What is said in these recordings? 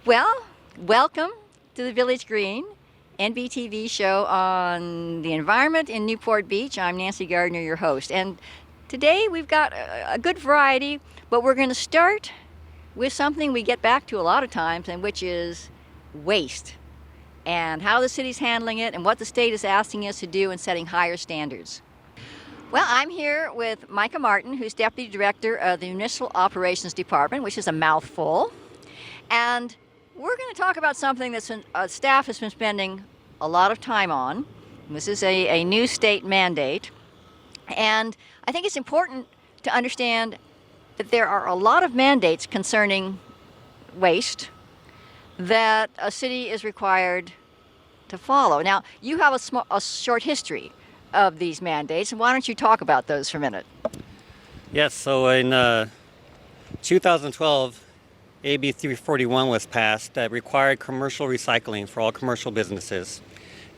Well, welcome to the Village Green NBTV show on the environment in Newport Beach. I'm Nancy Gardner, your host. And today we've got a good variety, but we're going to start with something we get back to a lot of times, and which is waste and how the city's handling it and what the state is asking us to do and setting higher standards. Well, I'm here with Micah Martin, who's Deputy Director of the Municipal Operations Department, which is a mouthful. And we're going to talk about something that staff has been spending a lot of time on. This is a new state mandate. And I think it's important to understand that there are a lot of mandates concerning waste that a city is required to follow. Now, you have a short history of these mandates. Why don't you talk about those for a minute? Yes, so in 2012, AB 341 was passed that required commercial recycling for all commercial businesses.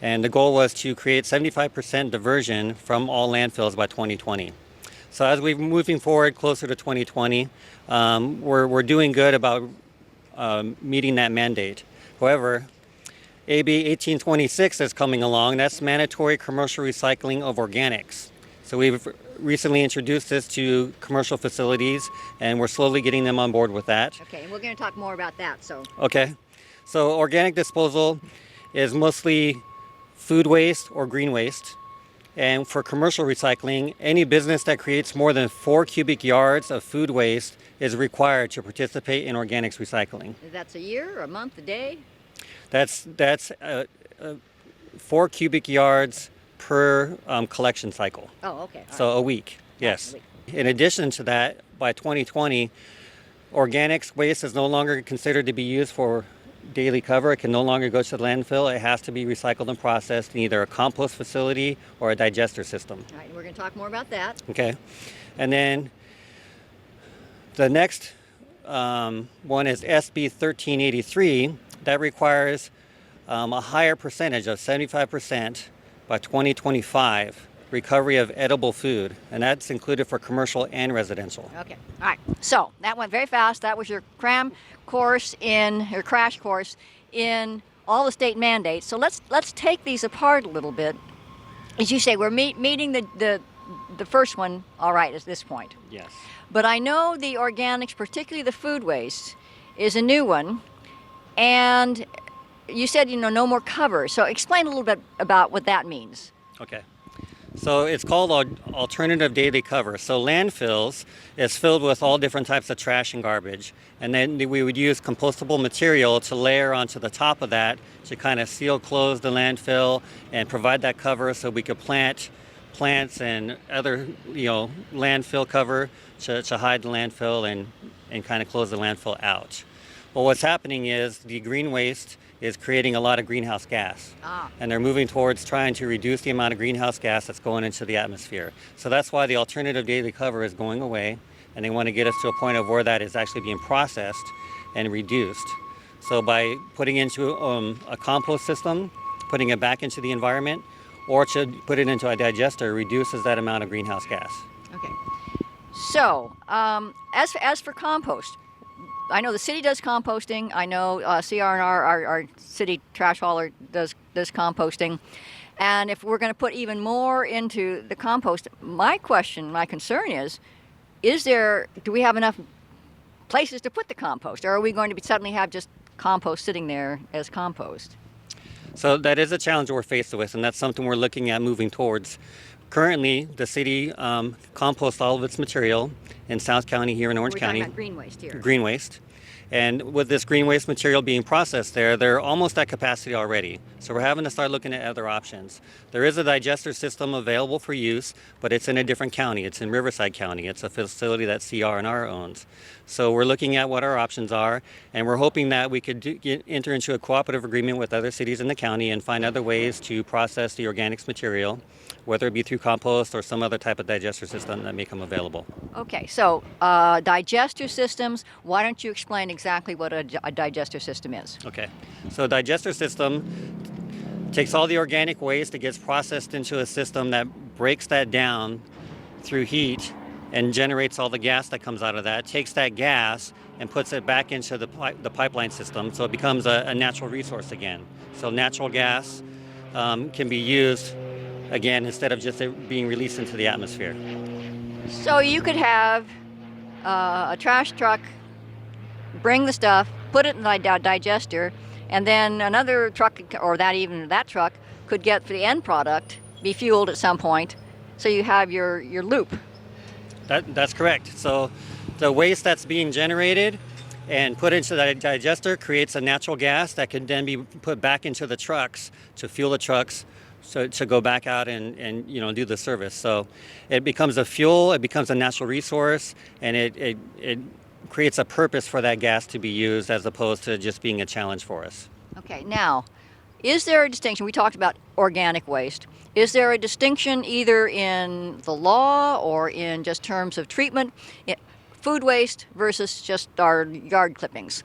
And the goal was to create 75% diversion from all landfills by 2020. So as we're moving forward closer to 2020, we're doing good about meeting that mandate. However, AB 1826 is coming along. That's mandatory commercial recycling of organics. So we've recently introduced this to commercial facilities, and we're slowly getting them on board with that. Okay, and we're going to talk more about that. Okay, so organic disposal is mostly food waste or green waste. And for commercial recycling, any business that creates more than 4 cubic yards of food waste is required to participate in organics recycling. That's a year, a month, a day? That's 4 cubic yards per collection cycle. Oh, okay. All So right. a week, yes. A week. In addition to that, by 2020, organics waste is no longer considered to be used for daily cover. It can no longer go to the landfill. It has to be recycled and processed in either a compost facility or a digester system. All right, we're going to talk more about that. Okay. And then the next one is SB 1383. That requires a higher percentage of 75% by 2025 recovery of edible food, and that's included for commercial and residential. Okay. All right. So that went very fast. That was your crash course in all the state mandates. So let's take these apart a little bit. As you say, we're meeting the first one all right at this point. Yes. But I know the organics, particularly the food waste, is a new one. And you said, no more cover. So explain a little bit about what that means. Okay. So it's called alternative daily cover. So landfills is filled with all different types of trash and garbage. And then we would use compostable material to layer onto the top of that to kind of seal close the landfill and provide that cover so we could plant plants and other, landfill cover to hide the landfill and kind of close the landfill out. Well, what's happening is the green waste is creating a lot of greenhouse gas. And they're moving towards trying to reduce the amount of greenhouse gas that's going into the atmosphere. So that's why the alternative daily cover is going away, and they want to get us to a point of where that is actually being processed and reduced. So by putting into a compost system, putting it back into the environment, or to put it into a digester reduces that amount of greenhouse gas. Okay. So as for compost, I know the city does composting. I know CR&R, our city trash hauler, does composting. And if we're going to put even more into the compost, my concern is do we have enough places to put the compost? Or are we going to suddenly have just compost sitting there as compost? So that is a challenge we're faced with, and that's something we're looking at moving towards. Currently, the city composts all of its material in South County here in Orange County. We're talking about green waste here. Green waste. And with this green waste material being processed there, they're almost at capacity already. So we're having to start looking at other options. There is a digester system available for use, but it's in a different county. It's in Riverside County. It's a facility that CR&R owns. So we're looking at what our options are, and we're hoping that we could enter into a cooperative agreement with other cities in the county and find other ways to process the organics material, whether it be through compost or some other type of digester system that may come available. Okay, so digester systems, why don't you explain exactly what a digester system is? Okay, so a digester system takes all the organic waste, it gets processed into a system that breaks that down through heat and generates all the gas that comes out of that, takes that gas and puts it back into the pipeline system, so it becomes a natural resource again. So natural gas can be used again instead of just it being released into the atmosphere. So you could have a trash truck bring the stuff, put it in the digester, and then another truck, or that truck, could get the end product, be fueled at some point, so you have your loop. That's correct. So the waste that's being generated and put into the digester creates a natural gas that can then be put back into the trucks to fuel the trucks, so to go back out and do the service. So it becomes a fuel, it becomes a natural resource, and it creates a purpose for that gas to be used as opposed to just being a challenge for us. Okay, now, is there a distinction? We talked about organic waste. Is there a distinction either in the law or in just terms of treatment, food waste versus just our yard clippings?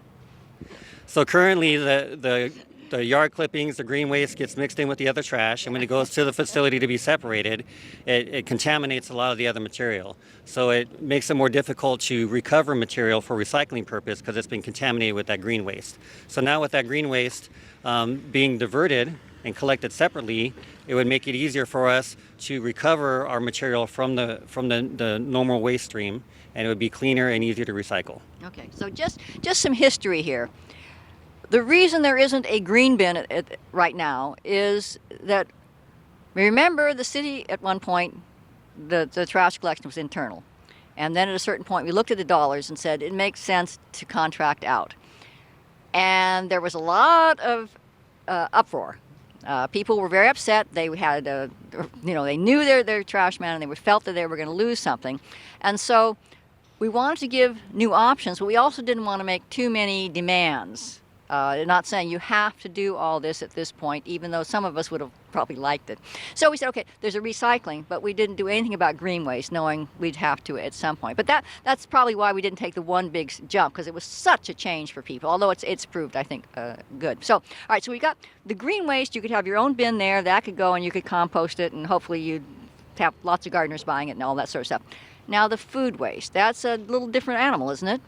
So currently the yard clippings, the green waste gets mixed in with the other trash, and when it goes to the facility to be separated, it contaminates a lot of the other material. So it makes it more difficult to recover material for recycling purpose because it's been contaminated with that green waste. So now with that green waste being diverted and collected separately, it would make it easier for us to recover our material from the normal waste stream, and it would be cleaner and easier to recycle. Okay, so just some history here. The reason there isn't a green bin right now is that, remember, the city at one point, the trash collection was internal. And then at a certain point, we looked at the dollars and said it makes sense to contract out. And there was a lot of uproar. People were very upset. They had, they knew their trash man, and they felt that they were going to lose something. And so we wanted to give new options, but we also didn't want to make too many demands. Not saying you have to do all this at this point, even though some of us would have probably liked it. So we said, okay, there's a recycling, but we didn't do anything about green waste, knowing we'd have to at some point. But that's probably why we didn't take the one big jump, because it was such a change for people, although it's proved, I think, good. So, all right, so we got the green waste. You could have your own bin there. That could go, and you could compost it, and hopefully you'd have lots of gardeners buying it and all that sort of stuff. Now the food waste, that's a little different animal, isn't it?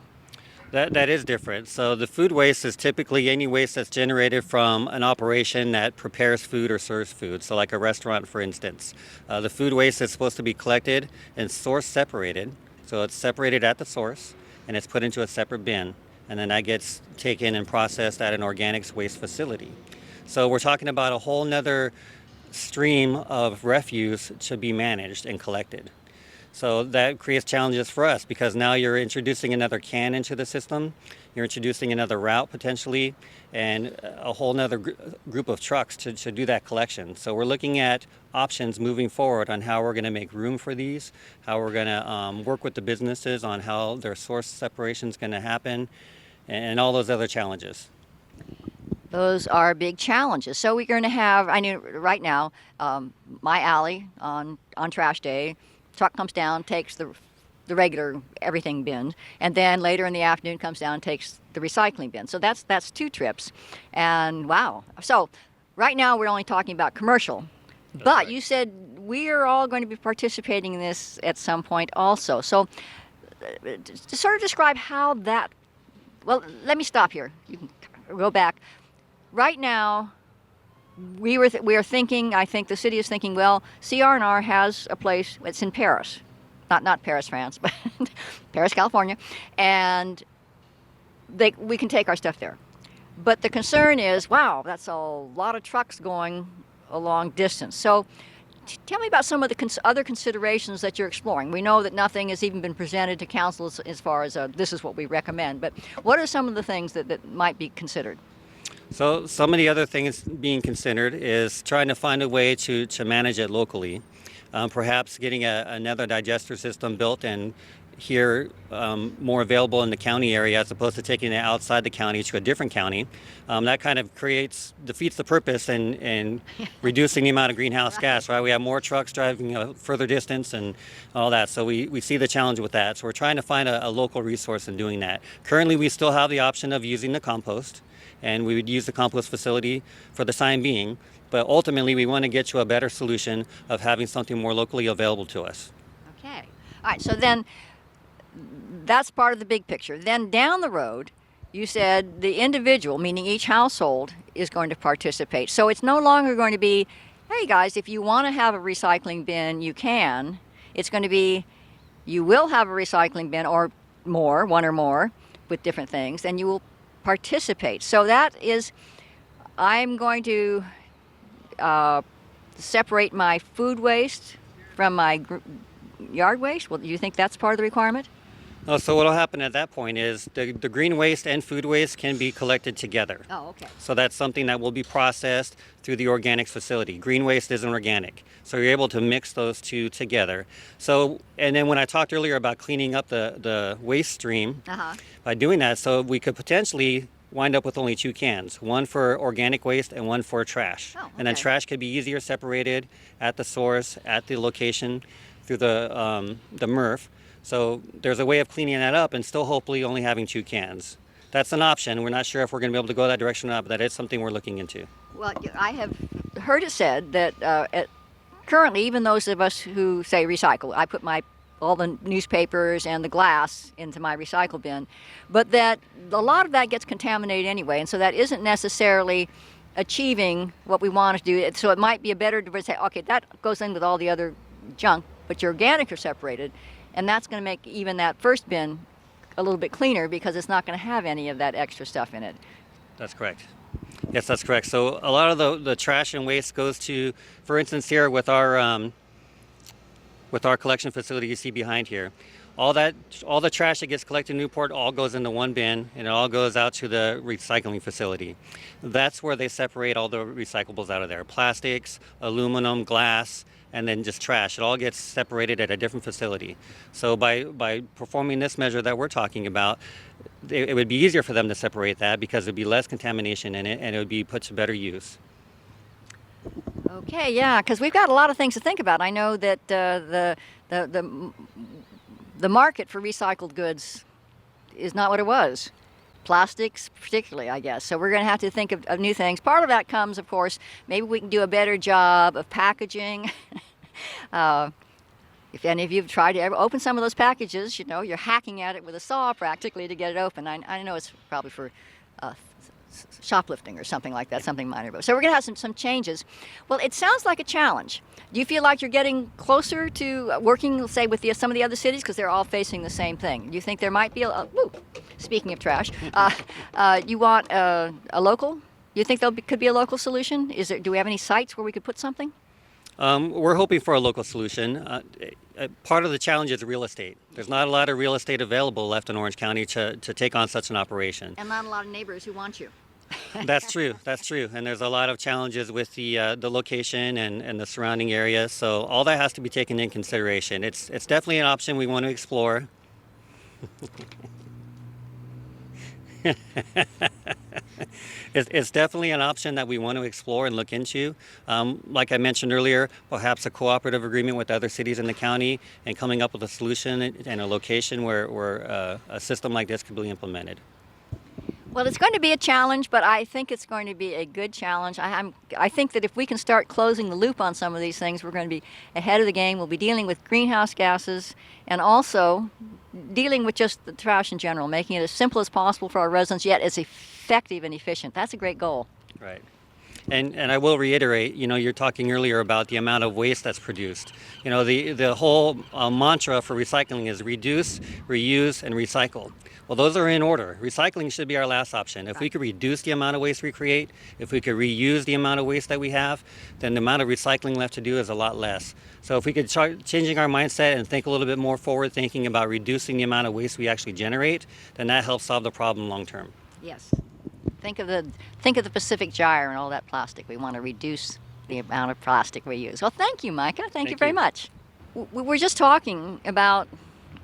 That is different. So the food waste is typically any waste that's generated from an operation that prepares food or serves food. So like a restaurant, for instance. The food waste is supposed to be collected and source separated. So it's separated at the source and it's put into a separate bin. And then that gets taken and processed at an organics waste facility. So we're talking about a whole nother stream of refuse to be managed and collected. So that creates challenges for us because now you're introducing another can into the system, you're introducing another route potentially, and a whole nother group of trucks to do that collection. So we're looking at options moving forward on how we're going to make room for these, how we're going to work with the businesses on how their source separation is going to happen, and all those other challenges. Those are big challenges. So we're going to have, I know right now, my alley on trash day, truck comes down, takes the regular everything bin, and then later in the afternoon comes down and takes the recycling bin. So that's 2 trips. And wow. So right now we're only talking about commercial. But right. You said we are all going to be participating in this at some point also. So to sort of describe how that, well, let me stop here. You can go back. Right now, we are thinking, I think the city is thinking, well, CR&R has a place, it's in Paris, not Paris, France, but Paris, California, and we can take our stuff there. But the concern is, wow, that's a lot of trucks going a long distance. So tell me about some of the other considerations that you're exploring. We know that nothing has even been presented to council as far as this is what we recommend, but what are some of the things that might be considered? So some of the other things being considered is trying to find a way to manage it locally. Perhaps getting another digester system built and here more available in the county area as opposed to taking it outside the county to a different county. That kind of defeats the purpose and reducing the amount of greenhouse gas, right? We have more trucks driving a further distance and all that. So we see the challenge with that. So we're trying to find a local resource in doing that. Currently, we still have the option of using the compost, and we would use the compost facility for the time being. But ultimately, we want to get to a better solution of having something more locally available to us. Okay. All right. So then that's part of the big picture. Then down the road, you said the individual, meaning each household, is going to participate. So it's no longer going to be, hey guys, if you want to have a recycling bin, you can. It's going to be, you will have a recycling bin or more, one or more, with different things, and you will participate. So that is, I'm going to separate my food waste from my yard waste. Well, do you think that's part of the requirement? Oh, so what will happen at that point is the green waste and food waste can be collected together. Oh, okay. So that's something that will be processed through the organics facility. Green waste isn't organic. So you're able to mix those two together. So, and then when I talked earlier about cleaning up the waste stream, by doing that, so we could potentially wind up with only 2 cans, one for organic waste and one for trash. Oh, okay. And then trash could be easier separated at the source, at the location, through the MRF. So there's a way of cleaning that up and still hopefully only having 2 cans. That's an option. We're not sure if we're going to be able to go that direction or not, but that is something we're looking into. Well, I have heard it said that currently, even those of us who say recycle, I put all the newspapers and the glass into my recycle bin, but that a lot of that gets contaminated anyway, and so that isn't necessarily achieving what we want to do. So it might be a better to say, okay, that goes in with all the other junk, but your organic are separated. And that's going to make even that first bin a little bit cleaner because it's not going to have any of that extra stuff in it. That's correct. Yes, that's correct. So a lot of the trash and waste goes to, for instance, here with our collection facility you see behind here, all the trash that gets collected in Newport all goes into one bin and it all goes out to the recycling facility. That's where they separate all the recyclables out of there: plastics, aluminum, glass, and then just trash. It all gets separated at a different facility. So by performing this measure that we're talking about, it would be easier for them to separate that because there'd be less contamination in it and it would be put to better use. Okay, yeah, because we've got a lot of things to think about. I know that the market for recycled goods is not what it was. Plastics particularly, I guess. So we're going to have to think of new things. Part of that comes, of course, maybe we can do a better job of packaging. If any of you have tried to ever open some of those packages, you know, you're hacking at it with a saw practically to get it open. I know it's probably for shoplifting or something like that, something minor. So we're going to have some changes. Well, it sounds like a challenge. Do you feel like you're getting closer to working, say, with some of the other cities? Because they're all facing the same thing. Do you think there might be speaking of trash, you want a local? You think could be a local solution? Do we have any sites where we could put something? We're hoping for a local solution. Part of the challenge is real estate. There's not a lot of real estate available left in Orange County to take on such an operation. And not a lot of neighbors who want you. That's true. That's true. And there's a lot of challenges with the location and the surrounding area. So all that has to be taken in consideration. It's definitely an option we want to explore. It's definitely an option that we want to explore and look into. Like I mentioned earlier, perhaps a cooperative agreement with other cities in the county and coming up with a solution and a location where a system like this could be implemented. Well, it's going to be a challenge, but I think it's going to be a good challenge. I think that if we can start closing the loop on some of these things, we're going to be ahead of the game. We'll be dealing with greenhouse gases and also dealing with just the trash in general, making it as simple as possible for our residents, yet as effective and efficient. That's a great goal. Right. And I will reiterate, you know, you're talking earlier about the amount of waste that's produced. You know, the whole mantra for recycling is reduce, reuse, and recycle. Well, those are in order. Recycling should be our last option. If we could reduce the amount of waste we create, if we could reuse the amount of waste that we have, then the amount of recycling left to do is a lot less. So if we could start changing our mindset and think a little bit more forward thinking about reducing the amount of waste we actually generate, then that helps solve the problem long term. Yes. Think of the Pacific Gyre and all that plastic. We want to reduce the amount of plastic we use. Well, thank you, Micah. Thank you very much. We're just talking about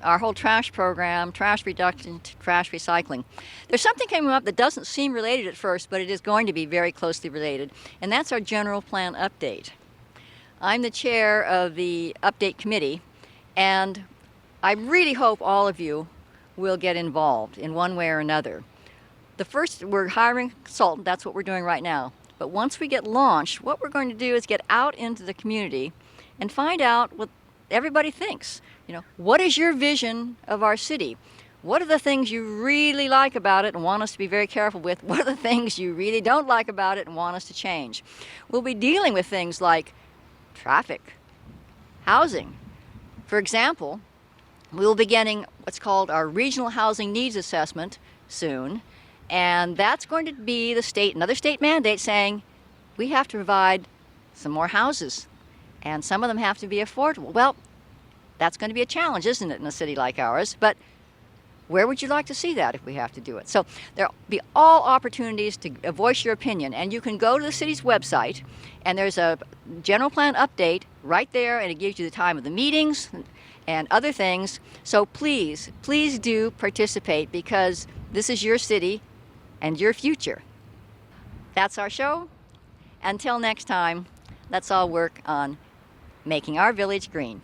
our whole trash program, trash reduction, trash recycling. There's something coming up that doesn't seem related at first, but it is going to be very closely related, and that's our general plan update. I'm the chair of the update committee, and I really hope all of you will get involved in one way or another. We're hiring a consultant, that's what we're doing right now. But once we get launched, what we're going to do is get out into the community and find out what everybody thinks. You know, what is your vision of our city? What are the things you really like about it and want us to be very careful with? What are the things you really don't like about it and want us to change? We'll be dealing with things like traffic, housing. For example, we will be getting what's called our Regional Housing Needs Assessment soon, and that's going to be another state mandate saying we have to provide some more houses, and some of them have to be affordable. Well, that's going to be a challenge, isn't it, in a city like ours? But where would you like to see that if we have to do it? So there'll be all opportunities to voice your opinion, and you can go to the city's website, and there's a general plan update right there, and it gives you the time of the meetings and other things. So please, please do participate, because this is your city and your future. That's our show. Until next time, let's all work on making our village green.